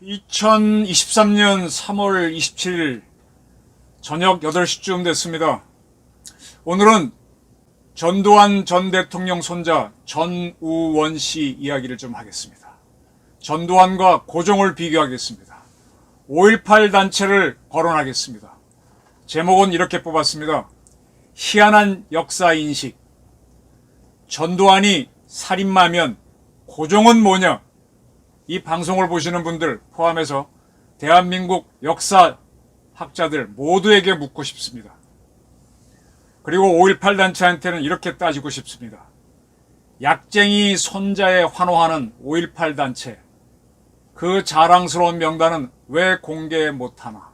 2023년 3월 27일 저녁 8시쯤 됐습니다. 오늘은 전두환 전 대통령 손자 전우원 씨 이야기를 좀 하겠습니다. 전두환과 고종을 비교하겠습니다. 5.18 단체를 거론하겠습니다. 제목은 이렇게 뽑았습니다. 희한한 역사인식. 전두환이 살인마면 고종은 뭐냐? 이 방송을 보시는 분들 포함해서 대한민국 역사학자들 모두에게 묻고 싶습니다. 그리고 5.18 단체한테는 이렇게 따지고 싶습니다. 약쟁이 손자에 환호하는 5.18 단체, 그 자랑스러운 명단은 왜 공개 못하나?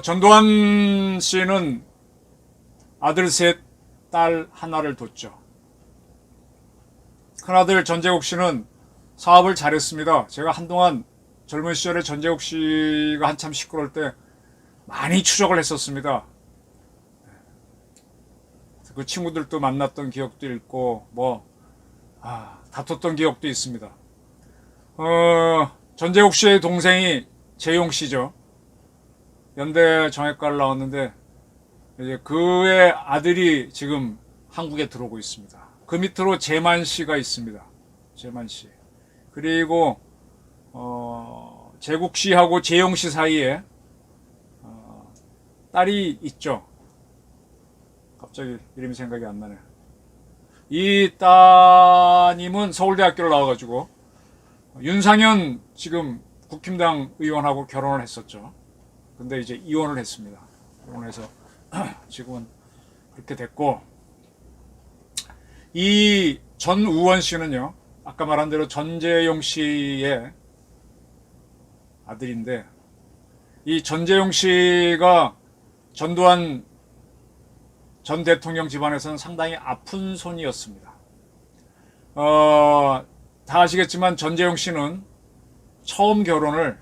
전두환 씨는 아들 셋, 딸 하나를 뒀죠. 큰아들 전재국 씨는 사업을 잘했습니다. 제가 한동안 젊은 시절에 전재국 씨가 한참 시끄러울 때 많이 추적을 했었습니다. 그 친구들도 만났던 기억도 있고 다퉜던 기억도 있습니다. 전재국 씨의 동생이 재용 씨죠. 연대 정외과를 나왔는데 이제 그의 아들이 지금 한국에 들어오고 있습니다. 그 밑으로 재만 씨가 있습니다. 재만 씨. 그리고 재국 씨하고 재용 씨 사이에 딸이 있죠. 갑자기 이름이 생각이 안 나네. 이 따님은 서울대학교를 나와가지고 윤상현 지금 국힘당 의원하고 결혼을 했었죠. 근데 이제 이혼을 했습니다. 이혼해서 지금은 그렇게 됐고, 이 전우원 씨는요, 아까 말한 대로 전재용 씨의 아들인데, 이 전재용 씨가 전두환 전 대통령 집안에서는 상당히 아픈 손이었습니다. 다 아시겠지만 전재용 씨는 처음 결혼을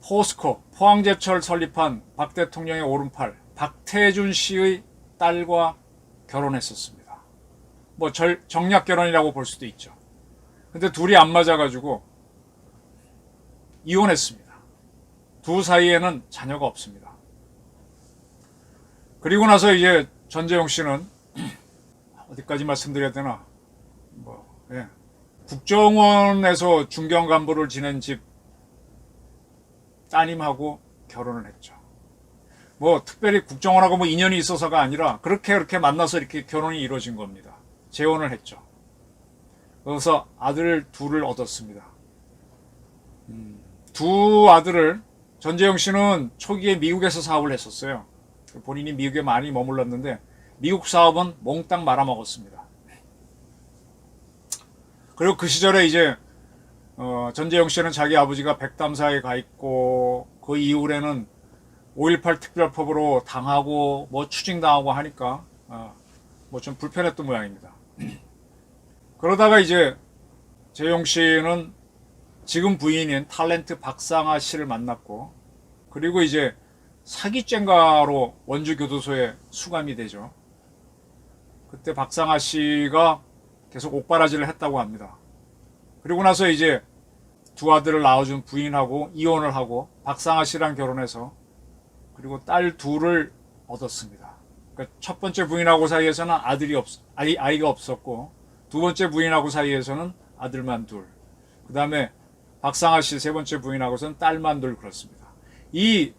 포스코, 포항제철 설립한 박 대통령의 오른팔 박태준 씨의 딸과 결혼했었습니다. 정략 결혼이라고 볼 수도 있죠. 근데 둘이 안 맞아가지고 이혼했습니다. 두 사이에는 자녀가 없습니다. 그리고 나서 이제 전재용 씨는 어디까지 말씀드려야 되나? 국정원에서 중견 간부를 지낸 집 따님하고 결혼을 했죠. 특별히 국정원하고 인연이 있어서가 아니라 그렇게 만나서 이렇게 결혼이 이루어진 겁니다. 재혼을 했죠. 그래서 아들 둘을 얻었습니다. 두 아들을, 전재용 씨는 초기에 미국에서 사업을 했었어요. 본인이 미국에 많이 머물렀는데 미국 사업은 몽땅 말아먹었습니다. 그리고 그 시절에 이제 전재용 씨는 자기 아버지가 백담사에 가 있고 그 이후에는 5.18 특별법으로 당하고 추징당하고 하니까 좀 불편했던 모양입니다. 그러다가 이제 재용 씨는 지금 부인인 탤런트 박상아 씨를 만났고, 그리고 이제 사기죄가로 원주교도소에 수감이 되죠. 그때 박상아 씨가 계속 옥바라지를 했다고 합니다. 그리고 나서 이제 두 아들을 낳아준 부인하고 이혼을 하고 박상아 씨랑 결혼해서 그리고 딸 둘을 얻었습니다. 그러니까 첫 번째 부인하고 사이에서는 아이가 없었고, 두 번째 부인하고 사이에서는 아들만 둘. 그 다음에 박상아 씨 세 번째 부인하고서는 딸만 둘, 그렇습니다. 이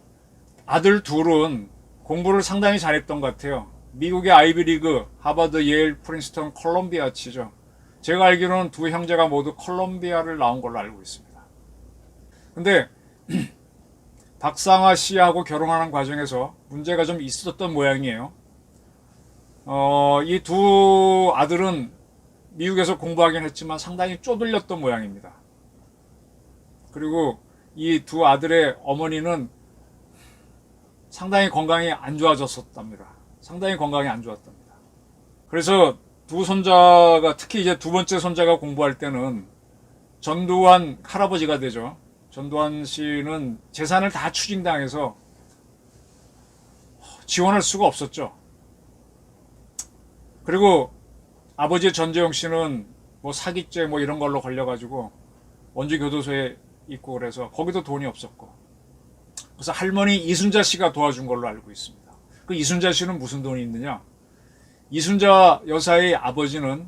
아들 둘은 공부를 상당히 잘했던 것 같아요. 미국의 아이비리그, 하버드, 예일, 프린스턴, 콜롬비아 치죠. 제가 알기로는 두 형제가 모두 콜롬비아를 나온 걸로 알고 있습니다. 근데 박상아 씨하고 결혼하는 과정에서 문제가 좀 있었던 모양이에요. 이 두 아들은 미국에서 공부하긴 했지만 상당히 쪼들렸던 모양입니다. 그리고 이 두 아들의 어머니는 상당히 건강이 안 좋아졌었답니다. 상당히 건강이 안 좋았답니다. 그래서 두 손자가, 특히 이제 두 번째 손자가 공부할 때는 전두환 할아버지가 되죠. 전두환 씨는 재산을 다 추징당해서 지원할 수가 없었죠. 그리고 아버지 전재용 씨는 뭐 사기죄 뭐 이런 걸로 걸려가지고 원주 교도소에 있고 그래서 거기도 돈이 없었고, 그래서 할머니 이순자 씨가 도와준 걸로 알고 있습니다. 그 이순자 씨는 무슨 돈이 있느냐? 이순자 여사의 아버지는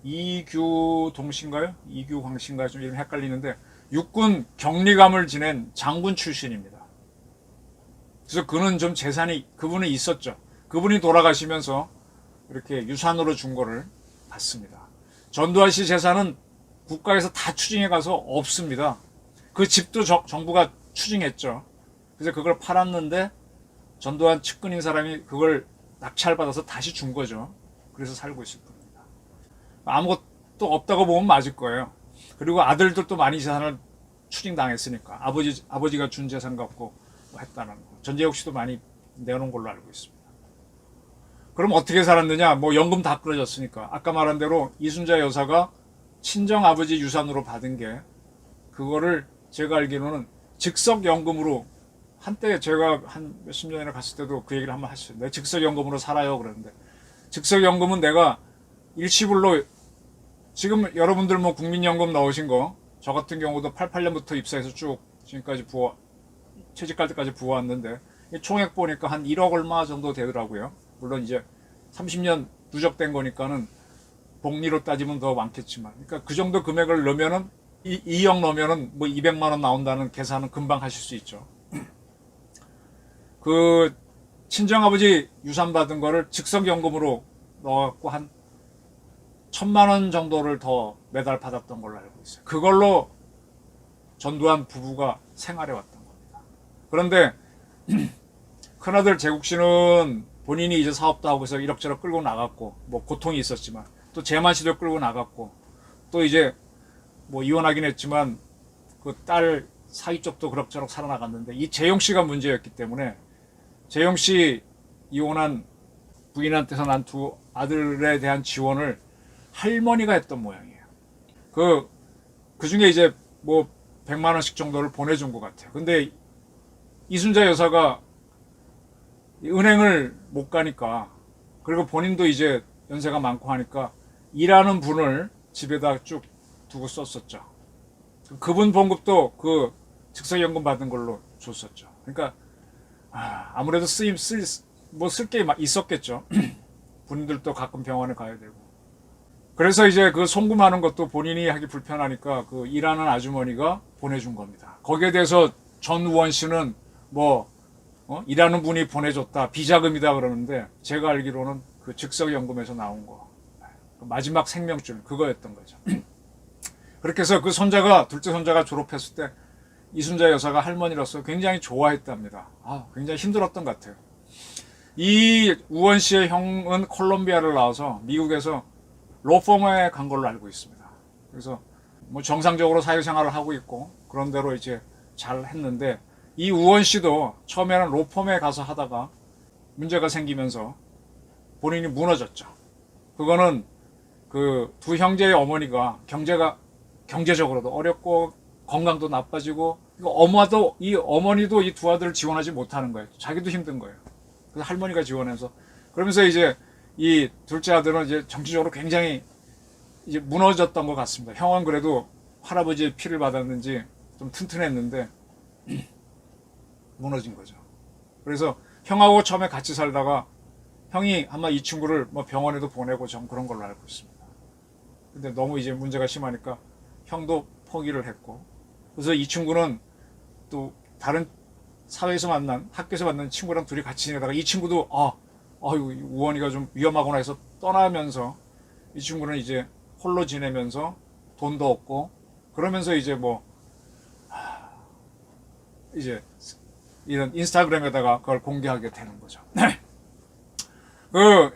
이규동 씨인가요? 이규광 씨인가요? 좀 이름 헷갈리는데 육군 격리감을 지낸 장군 출신입니다. 그래서 그는 좀 재산이 그분은 있었죠. 그분이 돌아가시면서 이렇게 유산으로 준 거를 받습니다. 전두환 씨 재산은 국가에서 다 추징해 가서 없습니다. 그 집도 정부가 추징했죠. 그래서 그걸 팔았는데 전두환 측근인 사람이 그걸 낙찰받아서 다시 준 거죠. 그래서 살고 있을 겁니다. 아무것도 없다고 보면 맞을 거예요. 그리고 아들들도 많이 재산을 추징당했으니까 아버지가 준 재산 갖고 했다는 거. 전재욱 씨도 많이 내놓은 걸로 알고 있습니다. 그럼 어떻게 살았느냐? 뭐 연금 다 끊어졌으니까. 아까 말한 대로 이순자 여사가 친정 아버지 유산으로 받은 게, 그거를 제가 알기로는 즉석연금으로, 한때 제가 한 몇십 년이나 갔을 때도 그 얘기를 한번 하셨어요. 내가 즉석연금으로 살아요 그랬는데, 즉석연금은 내가 일시불로, 지금 여러분들 뭐 국민연금 넣으신 거, 저 같은 경우도 88년부터 입사해서 쭉 지금까지 취직할 때까지 부어왔는데 총액 보니까 한 1억 얼마 정도 되더라고요. 물론 이제 30년 누적된 거니까는 복리로 따지면 더 많겠지만, 그러니까 그 정도 금액을 넣으면은 2억 넣으면은 뭐 200만 원 나온다는 계산은 금방 하실 수 있죠. 그 친정아버지 유산 받은 거를 즉석연금으로 넣어갖고 한 1,000만 원 정도를 더 매달 받았던 걸로 알고 있어요. 그걸로 전두환 부부가 생활해 왔던 겁니다. 그런데 큰아들 재국 씨는 본인이 이제 사업도 하고 해서 이럭저럭 끌고 나갔고, 뭐 고통이 있었지만, 또 재만 씨도 끌고 나갔고, 또 이제 뭐 이혼하긴 했지만 그 딸 사위 쪽도 그럭저럭 살아나갔는데, 이 재용 씨가 문제였기 때문에 재용 씨 이혼한 부인한테서 난 두 아들에 대한 지원을 할머니가 했던 모양이에요. 그 중에 이제 뭐 100만 원씩 정도를 보내준 것 같아요. 근데 이순자 여사가 은행을 못 가니까, 그리고 본인도 이제 연세가 많고 하니까 일하는 분을 집에다 쭉 두고 썼었죠. 그분 봉급도 그 즉석연금 받은 걸로 줬었죠. 그러니까 아무래도 쓸 게 있었겠죠. 분들도 가끔 병원에 가야 되고. 그래서 이제 그 송금하는 것도 본인이 하기 불편하니까 그 일하는 아주머니가 보내준 겁니다. 거기에 대해서 전우원 씨는 뭐 일하는 분이 보내줬다, 비자금이다 그러는데, 제가 알기로는 그 즉석연금에서 나온 거, 마지막 생명줄 그거였던 거죠. 그렇게 해서 그 둘째 손자가 졸업했을 때 이순자 여사가 할머니로서 굉장히 좋아했답니다. 굉장히 힘들었던 것 같아요. 이 우원 씨의 형은 콜롬비아를 나와서 미국에서 로펌에 간 걸로 알고 있습니다. 그래서 뭐 정상적으로 사회생활을 하고 있고 그런 대로 이제 잘 했는데, 이 우원 씨도 처음에는 로펌에 가서 하다가 문제가 생기면서 본인이 무너졌죠. 그거는 그 두 형제의 어머니가 경제적으로도 어렵고 건강도 나빠지고, 이 어머니도 이 두 아들을 지원하지 못하는 거예요. 자기도 힘든 거예요. 그래서 할머니가 지원해서, 그러면서 이제 이 둘째 아들은 이제 정치적으로 굉장히 이제 무너졌던 것 같습니다. 형은 그래도 할아버지의 피를 받았는지 좀 튼튼했는데 무너진 거죠. 그래서 형하고 처음에 같이 살다가 형이 아마 이 친구를 뭐 병원에도 보내고 좀 그런 걸로 알고 있습니다. 근데 너무 이제 문제가 심하니까 형도 포기를 했고, 그래서 이 친구는 또 다른 학교에서 만난 친구랑 둘이 같이 지내다가 이 친구도 우원이가 좀 위험하구나 해서 떠나면서 이 친구는 이제 홀로 지내면서 돈도 없고 그러면서 이제 이제 이런 인스타그램에다가 그걸 공개하게 되는 거죠.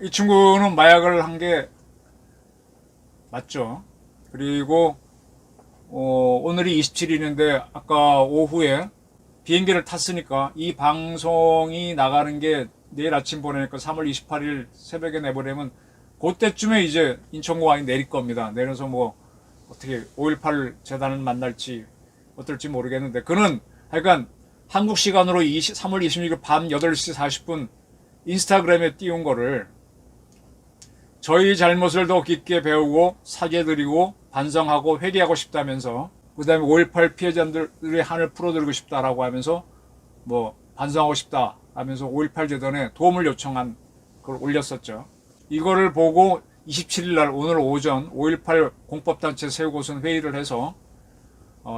이 친구는 마약을 한 게 맞죠. 그리고 오늘이 27일인데 아까 오후에 비행기를 탔으니까 이 방송이 나가는 게 내일 아침 보내니까 3월 28일 새벽에 내보내면 그때쯤에 이제 인천공항에 내릴 겁니다. 내려서 뭐 어떻게 5.18 재단을 만날지 어떨지 모르겠는데, 그는 하여간 한국 시간으로 3월 26일 밤 8시 40분 인스타그램에 띄운 거를 저희 잘못을 더 깊게 배우고 사죄드리고 반성하고 회개하고 싶다면서, 그 다음에 5.18 피해자들의 한을 풀어드리고 싶다라고 하면서 뭐 반성하고 싶다 하면서 5.18 재단에 도움을 요청한 걸 올렸었죠. 이거를 보고 27일 날 오늘 오전 5.18 공법단체 세우고선 회의를 해서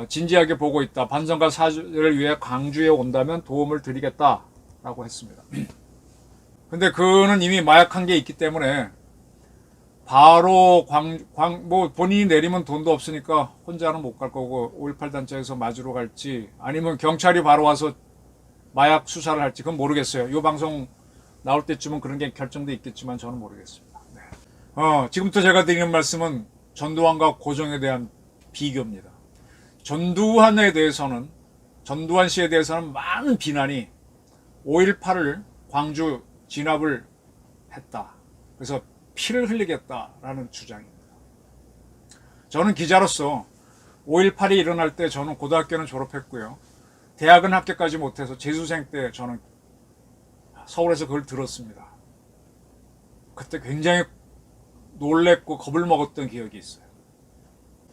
진지하게 보고 있다. 반성과 사죄를 위해 광주에 온다면 도움을 드리겠다라고 했습니다. 근데 그는 이미 마약한 게 있기 때문에 바로 뭐 본인이 내리면 돈도 없으니까 혼자는 못 갈 거고 5.18 단체에서 맞으러 갈지 아니면 경찰이 바로 와서 마약 수사를 할지 그건 모르겠어요. 이 방송 나올 때쯤은 그런 게 결정돼 있겠지만 저는 모르겠습니다. 네. 지금부터 제가 드리는 말씀은 전두환과 고종에 대한 비교입니다. 전두환 씨에 대해서는 많은 비난이 5.18을 광주 진압을 했다. 그래서 피를 흘리겠다라는 주장입니다. 저는 기자로서 5.18이 일어날 때 저는 고등학교는 졸업했고요. 대학은 합격까지 못해서 재수생 때 저는 서울에서 그걸 들었습니다. 그때 굉장히 놀랬고 겁을 먹었던 기억이 있어요.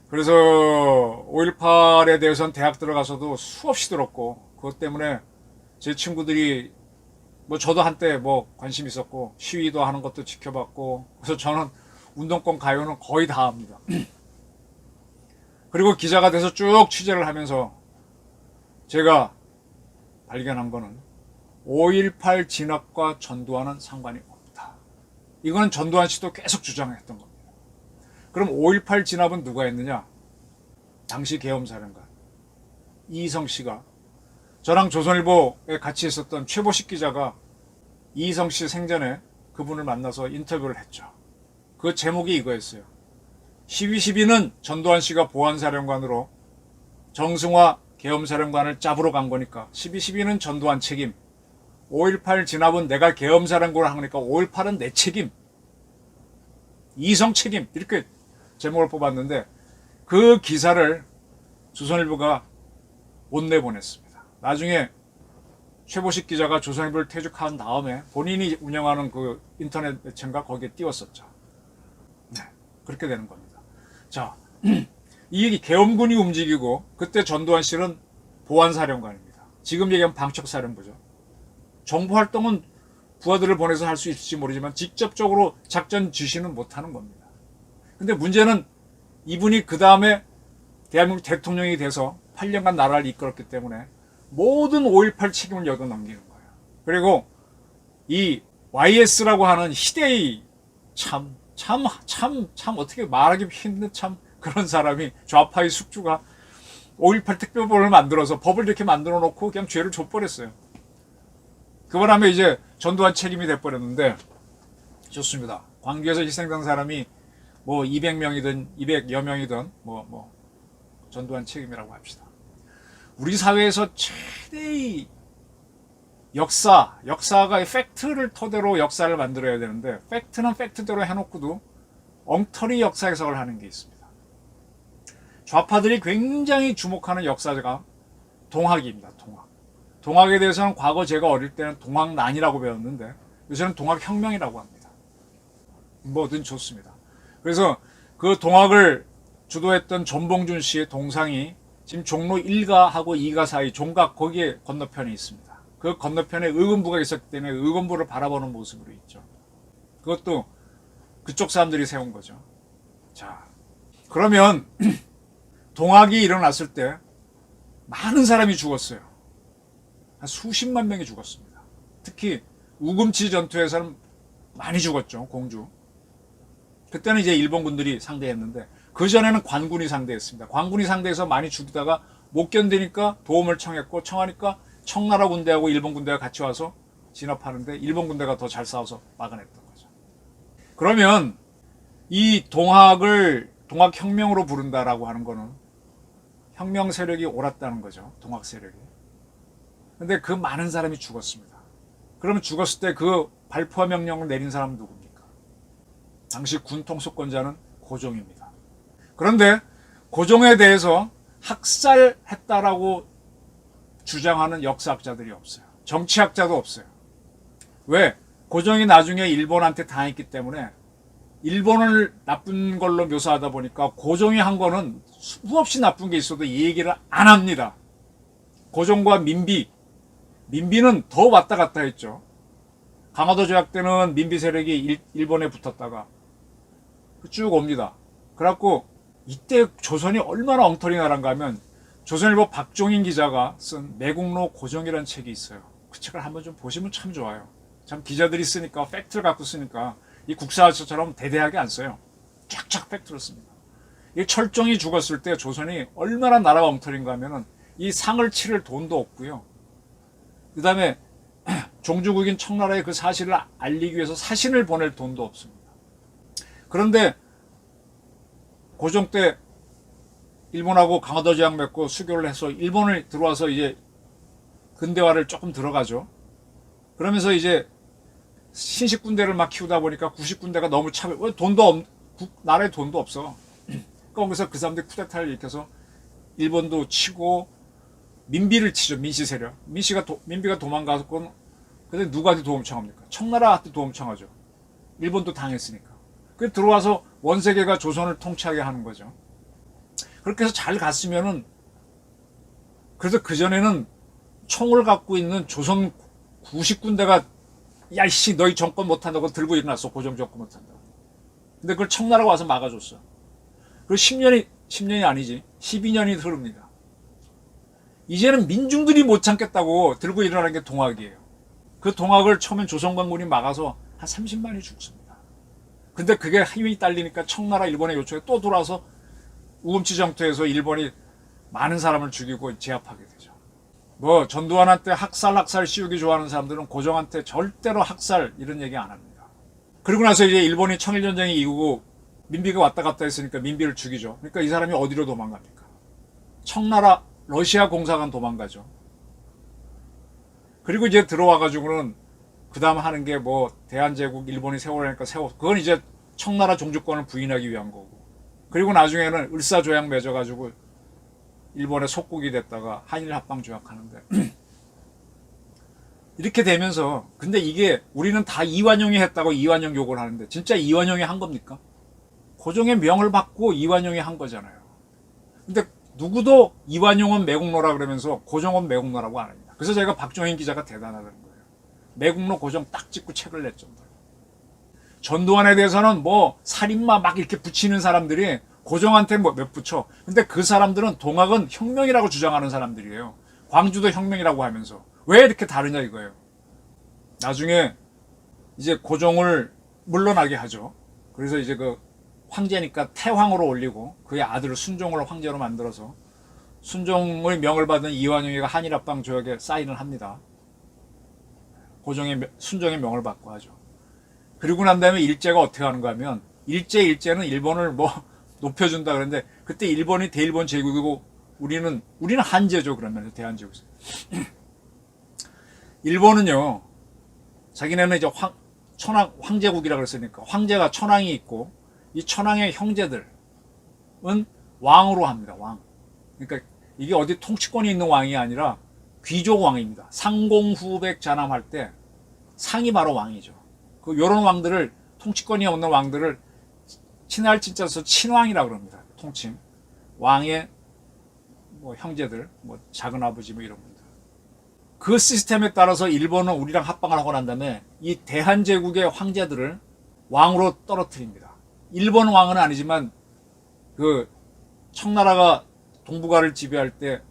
그래서 5.18에 대해서는 대학 들어가서도 수없이 들었고 그것 때문에 제 친구들이 뭐 저도 한때 뭐 관심 있었고 시위도 하는 것도 지켜봤고 그래서 저는 운동권 가요는 거의 다 합니다. 그리고 기자가 돼서 쭉 취재를 하면서 제가 발견한 거는 5.18 진압과 전두환은 상관이 없다. 이거는 전두환 씨도 계속 주장했던 겁니다. 그럼 5.18 진압은 누가 했느냐? 당시 계엄사령관 이희성 씨가, 저랑 조선일보에 같이 있었던 최보식 기자가 이희성 씨 생전에 그분을 만나서 인터뷰를 했죠. 그 제목이 이거였어요. 12.12는 전두환 씨가 보안사령관으로 정승화 계엄사령관을 잡으러 간 거니까 12.12는 전두환 책임, 5.18 진압은 내가 계엄사령관을 하니까 5.18은 내 책임, 이희성 책임, 이렇게 제목을 뽑았는데 그 기사를 조선일보가 못 내보냈습니다. 나중에 최보식 기자가 조선일보를 퇴직한 다음에 본인이 운영하는 그 인터넷 매체인가 거기에 띄웠었죠. 네, 그렇게 되는 겁니다. 자, 이 계엄군이 움직이고 그때 전두환 씨는 보안사령관입니다. 지금 얘기하면 방첩사령부죠. 정보활동은 부하들을 보내서 할 수 있을지 모르지만 직접적으로 작전 지시는 못하는 겁니다. 근데 문제는 이분이 그 다음에 대한민국 대통령이 돼서 8년간 나라를 이끌었기 때문에 모든 5.18 책임을 여기다 넘기는 거예요. 그리고 이 YS라고 하는 희대의 참 어떻게 말하기 힘든 참 그런 사람이, 좌파의 숙주가 5.18 특별법을 만들어서 법을 이렇게 만들어 놓고 그냥 죄를 줘버렸어요. 그바람에 이제 전두환 책임이 돼버렸는데, 좋습니다. 광주에서 희생된 사람이 뭐 200명이든 200여 명이든 뭐 전두환 책임이라고 합시다. 우리 사회에서 최대의 역사가 팩트를 토대로 역사를 만들어야 되는데 팩트는 팩트대로 해놓고도 엉터리 역사 해석을 하는 게 있습니다. 좌파들이 굉장히 주목하는 역사가 동학입니다. 동학에 대해서는 과거 제가 어릴 때는 동학난이라고 배웠는데 요새는 동학혁명이라고 합니다. 뭐든 좋습니다. 그래서 그 동학을 주도했던 전봉준 씨의 동상이 지금 종로 1가하고 2가 사이 종각 거기에 건너편에 있습니다. 그 건너편에 의금부가 있었기 때문에 의금부를 바라보는 모습으로 있죠. 그것도 그쪽 사람들이 세운 거죠. 자, 그러면 동학이 일어났을 때 많은 사람이 죽었어요. 한 수십만 명이 죽었습니다. 특히 우금치 전투에서는 많이 죽었죠. 공주. 그때는 이제 일본군들이 상대했는데 그 전에는 관군이 상대했습니다. 관군이 상대해서 많이 죽다가 못 견디니까 도움을 청했고, 청하니까 청나라 군대하고 일본 군대가 같이 와서 진압하는데 일본 군대가 더 잘 싸워서 막아냈던 거죠. 그러면 이 동학을 동학혁명으로 부른다라고 하는 거는 혁명 세력이 옳았다는 거죠. 동학 세력이. 근데 그 많은 사람이 죽었습니다. 그러면 죽었을 때 그 발포 명령을 내린 사람은 누굽니까? 당시 군 통수권자는 고종입니다. 그런데 고종에 대해서 학살했다라고 주장하는 역사학자들이 없어요. 정치학자도 없어요. 왜? 고종이 나중에 일본한테 당했기 때문에 일본을 나쁜 걸로 묘사하다 보니까 고종이 한 거는 수없이 나쁜 게 있어도 이 얘기를 안 합니다. 고종과 민비는 더 왔다 갔다 했죠. 강화도 조약 때는 민비 세력이 일본에 붙었다가 쭉 옵니다. 그래갖고 이때 조선이 얼마나 엉터리 나라인가 하면 조선일보 박종인 기자가 쓴 매국노 고종이라는 책이 있어요. 그 책을 한번 좀 보시면 참 좋아요. 참 기자들이 쓰니까 팩트를 갖고 쓰니까 이 국사처럼 대대하게 안 써요. 쫙쫙 팩트를 씁니다. 이 철종이 죽었을 때 조선이 얼마나 나라가 엉터리인가 하면은 이 상을 치를 돈도 없고요. 그 다음에 종주국인 청나라에 그 사실을 알리기 위해서 사신을 보낼 돈도 없습니다. 그런데 고종 때 일본하고 강화도 조약 맺고 수교를 해서 일본을 들어와서 이제 근대화를 조금 들어가죠. 그러면서 이제 신식 군대를 막 키우다 보니까 구식 군대가 너무 나라에 돈도 없어. 그래서 그 사람들이 쿠데타를 일으켜서 일본도 치고 민비를 치죠. 민씨 세력. 민비가 도망가서 근데 누구한테 도움 청합니까? 청나라한테 도움 청하죠. 일본도 당했으니까. 그 들어와서 원세계가 조선을 통치하게 하는 거죠. 그렇게 해서 잘 갔으면은 그래서 그 전에는 총을 갖고 있는 조선 구식 군대가 야이씨 너희 정권 못한다고 들고 일어났어. 고종 정권 못한다고. 근데 그걸 청나라가 와서 막아줬어. 그리고 10년이 아니지 12년이 흐릅니다. 이제는 민중들이 못 참겠다고 들고 일어나는 게 동학이에요. 그 동학을 처음엔 조선관군이 막아서 한 30만이 죽습니다. 근데 그게 힘이 딸리니까 청나라 일본의 요청에 또 돌아서 우금치 정토에서 일본이 많은 사람을 죽이고 제압하게 되죠. 뭐 전두환한테 학살 씌우기 좋아하는 사람들은 고종한테 절대로 학살 이런 얘기 안 합니다. 그리고 나서 이제 일본이 청일전쟁이 이후고 민비가 왔다 갔다 했으니까 민비를 죽이죠. 그러니까 이 사람이 어디로 도망갑니까? 청나라 러시아 공사관 도망가죠. 그리고 이제 들어와가지고는 그 다음 하는 게 뭐 대한제국 일본이 세우라니까 그건 이제 청나라 종주권을 부인하기 위한 거고. 그리고 나중에는 을사조약 맺어가지고 일본의 속국이 됐다가 한일 합방 조약하는데 이렇게 되면서 근데 이게 우리는 다 이완용이 했다고 이완용 욕을 하는데 진짜 이완용이 한 겁니까? 고종의 명을 받고 이완용이 한 거잖아요. 근데 누구도 이완용은 매국노라 그러면서 고종은 매국노라고 안 합니다. 그래서 제가 박종인 기자가 대단하다는 거예요. 매국노 고종 딱 찍고 책을 냈죠. 전두환에 대해서는 뭐 살인마 막 이렇게 붙이는 사람들이 고종한테 뭐 몇 붙여. 근데 그 사람들은 동학은 혁명이라고 주장하는 사람들이에요. 광주도 혁명이라고 하면서. 왜 이렇게 다르냐 이거예요. 나중에 이제 고종을 물러나게 하죠. 그래서 이제 그 황제니까 태황으로 올리고 그의 아들을 순종을 황제로 만들어서 순종의 명을 받은 이완용이가 한일합방 조약에 사인을 합니다. 순종의 명을 받고 하죠. 그리고 난 다음에 일제가 어떻게 하는가 하면 일제는 일본을 뭐 높여준다 그러는데 그때 일본이 대일본 제국이고 우리는 한제죠. 그러면 대한제국에서 일본은요 자기네는 이제 황제국이라 그랬으니까 황제가 천황이 있고 이 천황의 형제들은 왕으로 합니다. 왕. 그러니까 이게 어디 통치권이 있는 왕이 아니라 귀족 왕입니다. 상공후백 잔함할 때 상이 바로 왕이죠. 요런 왕들을 통치권이 없는 왕들을 친할 진짜서 친왕이라고 그럽니다. 통칭. 왕의 뭐 형제들, 뭐 작은 아버지 뭐 이런 분들. 그 시스템에 따라서 일본은 우리랑 합방을 하고 난 다음에 이 대한제국의 황제들을 왕으로 떨어뜨립니다. 일본 왕은 아니지만 그 청나라가 동북아를 지배할 때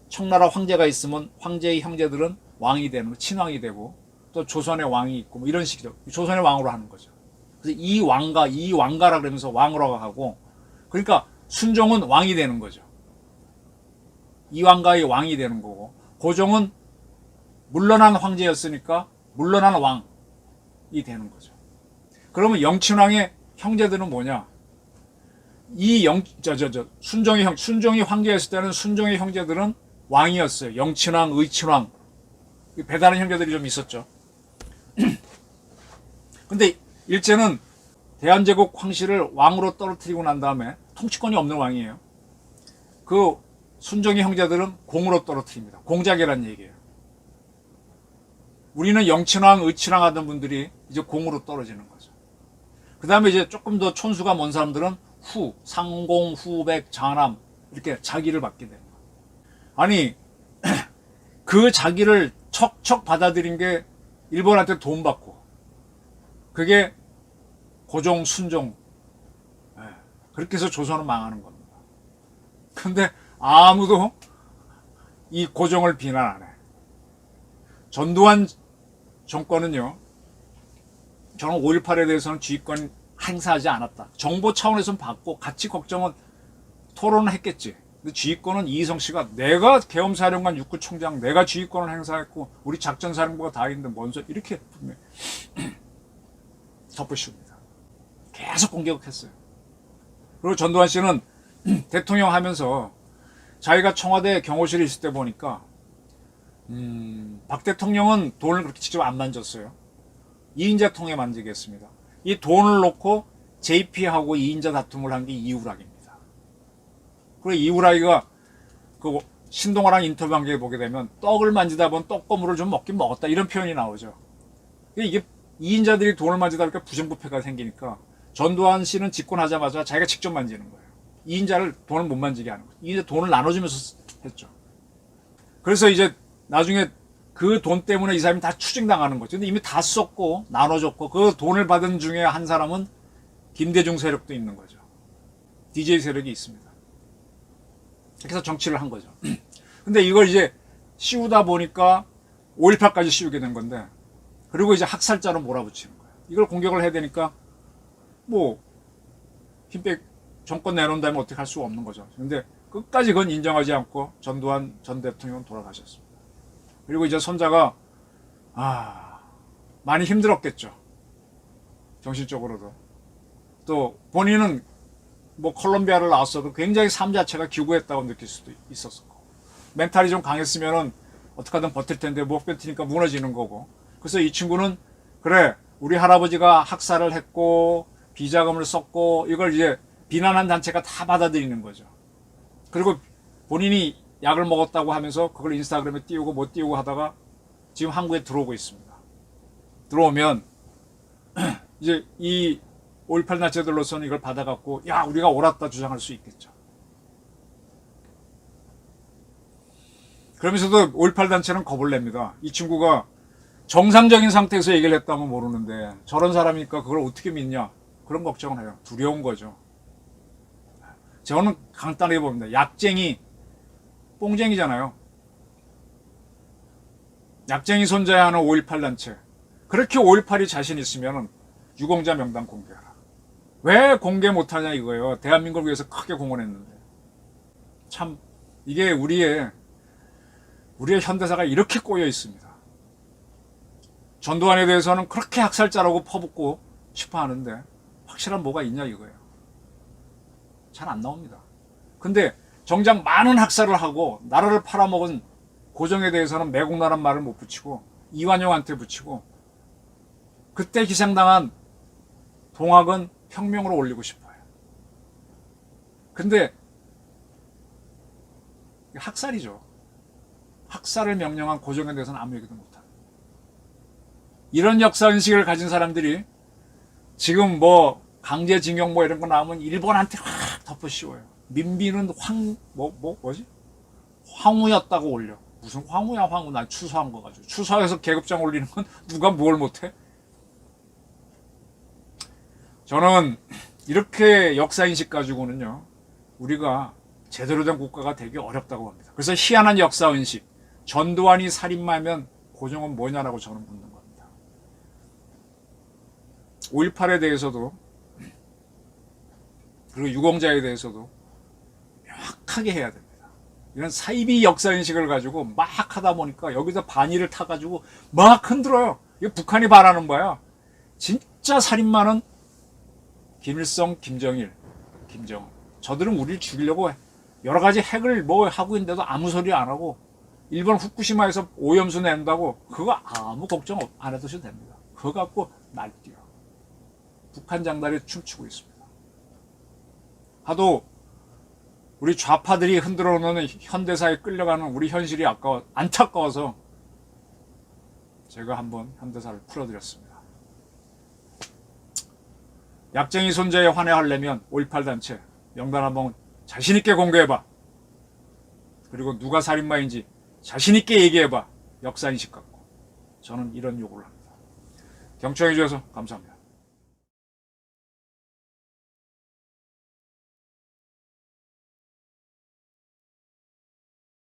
청나라 황제가 있으면 황제의 형제들은 왕이 되는 거, 친왕이 되고 또 조선의 왕이 있고 뭐 이런 식이죠. 조선의 왕으로 하는 거죠. 그래서 이 왕가라 그러면서 왕으로 하고 그러니까 순종은 왕이 되는 거죠. 이 왕가의 왕이 되는 거고 고종은 물러난 황제였으니까 물러난 왕이 되는 거죠. 그러면 영친왕의 형제들은 뭐냐? 순종이 황제였을 때는 순종의 형제들은 왕이었어요. 영친왕, 의친왕. 배다른 형제들이 좀 있었죠. 근데 일제는 대한제국 황실을 왕으로 떨어뜨리고 난 다음에 통치권이 없는 왕이에요. 그 순종의 형제들은 공으로 떨어뜨립니다. 공작이란 얘기예요. 우리는 영친왕, 의친왕 하던 분들이 이제 공으로 떨어지는 거죠. 그 다음에 이제 조금 더 촌수가 먼 사람들은 상공, 후백, 장남 이렇게 자기를 받게 됩니다. 아니 그 자기를 척척 받아들인 게 일본한테 돈 받고 그게 고종, 순종 그렇게 해서 조선은 망하는 겁니다. 근데 아무도 이 고종을 비난 안 해. 전두환 정권은요, 저는 5.18에 대해서는 지휘권 행사하지 않았다. 정보 차원에서는 받고 같이 걱정은 토론을 했겠지. 근데 지휘권은 이희성 씨가 내가 계엄사령관 육구총장, 내가 지휘권을 행사했고 우리 작전사령부가 다 있는데 뭔 소리 이렇게 분명히 덮으십니다. 계속 공격했어요. 그리고 전두환 씨는 대통령 하면서 자기가 청와대 경호실에 있을 때 보니까 박 대통령은 돈을 그렇게 직접 안 만졌어요. 이인자 통에 만지게 했습니다. 이 돈을 놓고 JP하고 이인자 다툼을 한 게 이우락입니다. 그리고 이우락이가 그 신동아랑 인터뷰한 게 보게 되면 떡을 만지다 보면 떡고물을 좀 먹긴 먹었다 이런 표현이 나오죠. 이게 이인자들이 돈을 만지다 보니까 부정부패가 생기니까 전두환 씨는 집권하자마자 자기가 직접 만지는 거예요. 이인자를 돈을 못 만지게 하는 거예요. 이인자 돈을 나눠주면서 했죠. 그래서 이제 나중에 그 돈 때문에 이 사람이 다 추징당하는 거죠. 근데 이미 다 썼고 나눠줬고 그 돈을 받은 중에 한 사람은 김대중 세력도 있는 거죠. DJ 세력이 있습니다. 그래서 정치를 한 거죠. 근데 이걸 이제 씌우다 보니까 5.18까지 씌우게 된 건데 그리고 이제 학살자로 몰아붙이는 거예요. 이걸 공격을 해야 되니까 뭐 힘빼 정권 내놓은 다음에 어떻게 할 수가 없는 거죠. 근데 끝까지 그건 인정하지 않고 전두환 전 대통령은 돌아가셨습니다. 그리고 이제 손자가 많이 힘들었겠죠. 정신적으로도. 또 본인은 뭐 콜롬비아를 나왔어도 굉장히 삶 자체가 기구했다고 느낄 수도 있었고 멘탈이 좀 강했으면은 어떻게든 버틸 텐데 못 버티니까 무너지는 거고. 그래서 이 친구는 그래 우리 할아버지가 학살을 했고 비자금을 썼고 이걸 이제 비난한 단체가 다 받아들이는 거죠. 그리고 본인이 약을 먹었다고 하면서 그걸 인스타그램에 띄우고 못 띄우고 하다가 지금 한국에 들어오고 있습니다. 들어오면 이제 이 5.18 단체들로서는 이걸 받아갖고 야 우리가 옳았다 주장할 수 있겠죠. 그러면서도 5.18 단체는 겁을 냅니다. 이 친구가 정상적인 상태에서 얘기를 했다면 모르는데 저런 사람이니까 그걸 어떻게 믿냐 그런 걱정을 해요. 두려운 거죠. 저는 간단하게 봅니다. 약쟁이 뽕쟁이잖아요. 약쟁이 손자야 하는 5.18 단체. 그렇게 5.18이 자신 있으면 유공자 명단 공개하라. 왜 공개 못하냐 이거예요. 대한민국을 위해서 크게 공헌했는데. 참 이게 우리의 현대사가 이렇게 꼬여 있습니다. 전두환에 대해서는 그렇게 학살자라고 퍼붓고 싶어 하는데 확실한 뭐가 있냐 이거예요. 잘 안 나옵니다. 근데 정작 많은 학살을 하고 나라를 팔아먹은 고종에 대해서는 매국노란 말을 못 붙이고 이완용한테 붙이고 그때 희생당한 동학은 혁명으로 올리고 싶어요. 근데 학살이죠. 학살을 명령한 고종에 대해서는 아무 얘기도 못합니다. 이런 역사인식을 가진 사람들이 지금 뭐 강제징용 뭐 이런 거 나오면 일본한테 확 덮어 씌워요. 민비는 뭐지? 황후였다고 올려. 무슨 황후야 황후. 난 추수한 거 가지고. 추수해서 계급장 올리는 건 누가 뭘 못해? 저는 이렇게 역사인식 가지고는요. 우리가 제대로 된 국가가 되기 어렵다고 봅니다. 그래서 희한한 역사인식. 전두환이 살인마면 고종은 뭐냐라고 저는 묻는 겁니다. 5.18에 대해서도 그리고 유공자에 대해서도 명확하게 해야 됩니다. 이런 사이비 역사인식을 가지고 막 하다 보니까 여기서 반의를 타가지고 막 흔들어요. 이게 북한이 바라는 거야. 진짜 살인마는 김일성, 김정일, 김정은. 저들은 우리를 죽이려고 여러 가지 핵을 뭐 하고 있는데도 아무 소리 안 하고 일본 후쿠시마에서 오염수 낸다고 그거 아무 걱정 안 해두셔도 됩니다. 그거 갖고 날뛰어. 북한 장단이 춤추고 있습니다. 하도 우리 좌파들이 흔들어 놓는 현대사에 끌려가는 우리 현실이 안타까워서 제가 한번 현대사를 풀어드렸습니다. 약쟁이 손자에 환호하려면 5.18 단체 명단 한번 자신있게 공개해봐. 그리고 누가 살인마인지 자신있게 얘기해봐. 역사인식 갖고. 저는 이런 요구를 합니다. 경청해 주셔서 감사합니다.